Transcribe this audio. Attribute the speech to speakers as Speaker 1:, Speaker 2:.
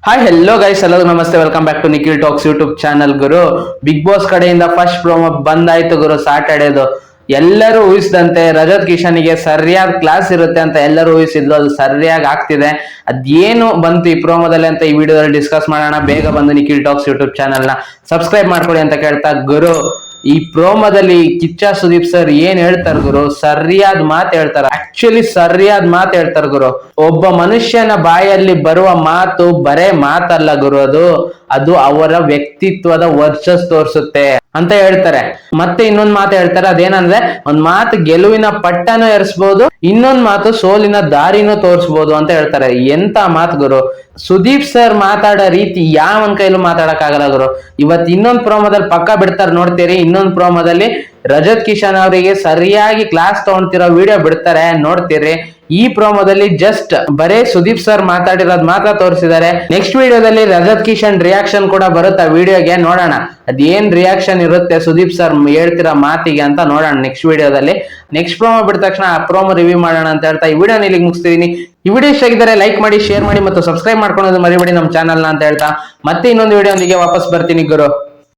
Speaker 1: Hi hello guys, ಎಲ್ಲರೂ ನಮಸ್ತೆ. Welcome back to Nikhil Talks YouTube channel. ಗುರು, ಬಿಗ್ ಬಾಸ್ ಕಡೆಯಿಂದ ಫಸ್ಟ್ ಪ್ರೋಮೋ ಬಂದಾಯ್ತು ಗುರು. ಸಾಟರ್ಡೇದು ಎಲ್ಲರೂ ಊಹಿಸಿದಂತೆ ರಜತ್ ಕಿಶನ್ಗೆ ಸರಿಯಾದ ಕ್ಲಾಸ್ ಇರುತ್ತೆ ಅಂತ ಎಲ್ಲರೂ ಊಹಿಸಿದ್ಲು. ಅದು ಸರಿಯಾಗಿ ಆಗ್ತಿದೆ. ಅದೇನು ಬಂತು ಈ ಪ್ರೋಮೋದಲ್ಲಿ ಅಂತ ಈ ವಿಡಿಯೋದಲ್ಲಿ ಡಿಸ್ಕಸ್ ಮಾಡೋಣ. ಬೇಗ ಬಂದು ನಿಖಿಲ್ ಟಾಕ್ಸ್ ಯೂಟ್ಯೂಬ್ ಚಾನಲ್ ನ ಸಬ್ಸ್ಕ್ರೈಬ್ ಮಾಡ್ಕೊಳ್ಳಿ ಅಂತ ಕೇಳ್ತಾ, ಗುರು ಈ ಪ್ರೋಮೋದಲ್ಲಿ ಕಿಚ್ಚ ಸುದೀಪ್ ಸರ್ ಏನ್ ಹೇಳ್ತಾರ ಗುರು, ಸರಿಯಾದ ಮಾತು ಹೇಳ್ತಾರ. ಆಕ್ಚುಲಿ ಸರಿಯಾದ ಮಾತು ಹೇಳ್ತಾರ ಗುರು. ಒಬ್ಬ ಮನುಷ್ಯನ ಬಾಯಲ್ಲಿ ಬರುವ ಮಾತು ಬರೇ ಮಾತಲ್ಲ ಗುರು, ಅದು ಅವರ ವ್ಯಕ್ತಿತ್ವದ ವರ್ಚಸ್ ತೋರಿಸುತ್ತೆ ಅಂತ ಹೇಳ್ತಾರೆ. ಮತ್ತೆ ಇನ್ನೊಂದ್ ಮಾತು ಹೇಳ್ತಾರೆ, ಅದೇನಂದ್ರೆ ಒಂದ್ ಮಾತು ಗೆಲುವಿನ ಪಟ್ಟನೂ ಏರಿಸಬಹುದು, ಇನ್ನೊಂದ್ ಮಾತು ಸೋಲಿನ ದಾರಿನೂ ತೋರಿಸಬಹುದು ಅಂತ ಹೇಳ್ತಾರೆ. ಎಂತ ಮಾತು ಗುರು. ಸುದೀಪ್ ಸರ್ ಮಾತಾಡೋ ರೀತಿ ಯಾವನ್ ಕೈಲೂ ಮಾತಾಡಕ್ ಆಗಲ್ಲ ಗುರು. ಇವತ್ ಇನ್ನೊಂದ್ ಪ್ರೋಮೋದಲ್ಲಿ ಪಕ್ಕ ಬಿಡ್ತಾರೆ ನೋಡ್ತೀರಿ. ಇನ್ನೊಂದ್ ಪ್ರೋಮೋದಲ್ಲಿ ರಜತ್ ಕಿಶನ್ ಅವರಿಗೆ ಸರಿಯಾಗಿ ಕ್ಲಾಸ್ ತಗೊಂತಿರೋ ವಿಡಿಯೋ ಬಿಡ್ತಾರೆ, ನೋಡ್ತೀರಿ. ಈ ಪ್ರೋಮೋದಲ್ಲಿ ಜಸ್ಟ್ ಬರೇ ಸುದೀಪ್ ಸರ್ ಮಾತಾಡಿರೋದ್ ಮಾತ್ರ ತೋರಿಸಿದ್ದಾರೆ. ನೆಕ್ಸ್ಟ್ ವಿಡಿಯೋದಲ್ಲಿ ರಜತ್ ಕಿಶನ್ ರಿಯಾಕ್ಷನ್ ಕೂಡ ಬರುತ್ತೆ ಆ ವಿಡಿಯೋಗೆ. ನೋಡೋಣ ಅದೇನ್ ರಿಯಾಕ್ಷನ್ ಇರುತ್ತೆ ಸುದೀಪ್ ಸರ್ ಹೇಳ್ತಿರೋ ಮಾತಿಗೆ ಅಂತ ನೋಡೋಣ ನೆಕ್ಸ್ಟ್ ವಿಡಿಯೋದಲ್ಲಿ. ನೆಕ್ಸ್ಟ್ ಪ್ರೋಮೋ ಬಿಟ್ಟ ತಕ್ಷಣ ಆ ಪ್ರೋಮೋ ರಿವ್ಯೂ ಮಾಡೋಣ ಅಂತ ಹೇಳ್ತಾ ಈ ವಿಡಿಯೋನ ಇಲ್ಲಿಗೆ ಮುಗಿಸ್ತಿದೀನಿ. ಈ ವಿಡಿಯೋ ಇಷ್ಟ ಆಗಿದ್ದಾರೆ ಲೈಕ್ ಮಾಡಿ, ಶೇರ್ ಮಾಡಿ ಮತ್ತು ಸಬ್ಸ್ಕ್ರೈಬ್ ಮಾಡ್ಕೊಳ್ಳೋದು ಮರಿಬೇಡಿ ನಮ್ಮ ಚಾನಲ್ನ ಅಂತ ಹೇಳ್ತಾ ಮತ್ತೆ ಇನ್ನೊಂದು ವಿಡಿಯೋ ಒಂದಿಗೆ ವಾಪಸ್ ಬರ್ತೀನಿ ಗುರು.